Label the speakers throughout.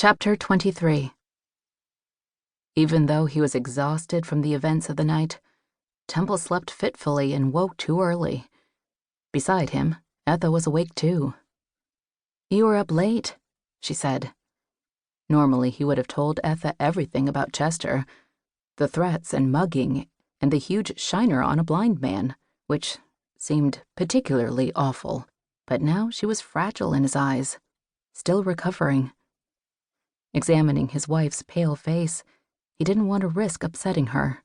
Speaker 1: Chapter 23. Even though he was exhausted from the events of the night, Temple slept fitfully and woke too early. Beside him, Etha was awake too. "You were up late," she said. Normally he would have told Etha everything about Chester, the threats and mugging, and the huge shiner on a blind man, which seemed particularly awful, but now she was fragile in his eyes, still recovering. Examining his wife's pale face, he didn't want to risk upsetting her.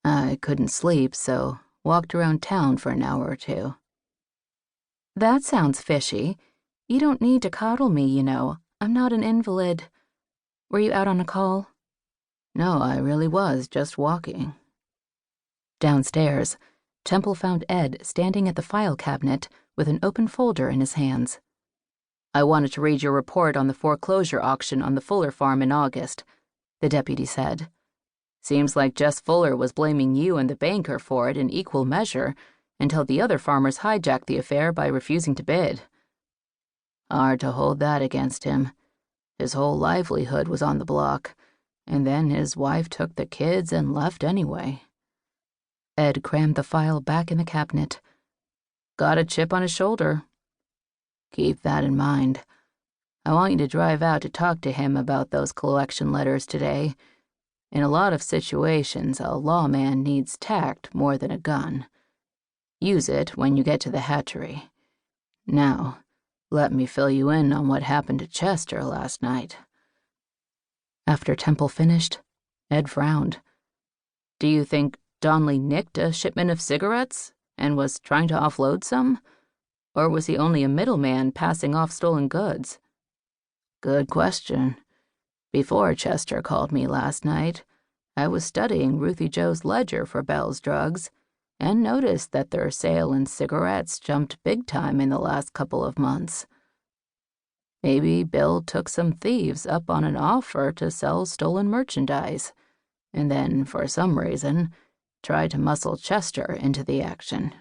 Speaker 1: "I couldn't sleep, so walked around town for an hour or two." "That sounds fishy. You don't need to coddle me, you know. I'm not an invalid. Were you out on a call?"
Speaker 2: "No, I really was just walking."
Speaker 1: Downstairs, Temple found Ed standing at the file cabinet with an open folder in his hands.
Speaker 2: "I wanted to read your report on the foreclosure auction on the Fuller farm in August," the deputy said. "Seems like Jess Fuller was blaming you and the banker for it in equal measure until the other farmers hijacked the affair by refusing to bid. Hard to hold that against him. His whole livelihood was on the block, and then his wife took the kids and left anyway."
Speaker 1: Ed crammed the file back in the cabinet.
Speaker 2: "Got a chip on his shoulder. Keep that in mind. I want you to drive out to talk to him about those collection letters today. In a lot of situations, a lawman needs tact more than a gun. Use it when you get to the hatchery. Now, let me fill you in on what happened to Chester last night."
Speaker 1: After Temple finished, Ed frowned.
Speaker 2: "Do you think Donnelly nicked a shipment of cigarettes and was trying to offload some? Or was he only a middleman passing off stolen goods?" "Good question. Before Chester called me last night, I was studying Ruthie Joe's ledger for Bell's Drugs and noticed that their sale in cigarettes jumped big time in the last couple of months. Maybe Bill took some thieves up on an offer to sell stolen merchandise, and then, for some reason, tried to muscle Chester into the action."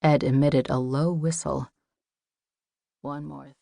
Speaker 1: Ed emitted a low whistle.
Speaker 2: "One more thing.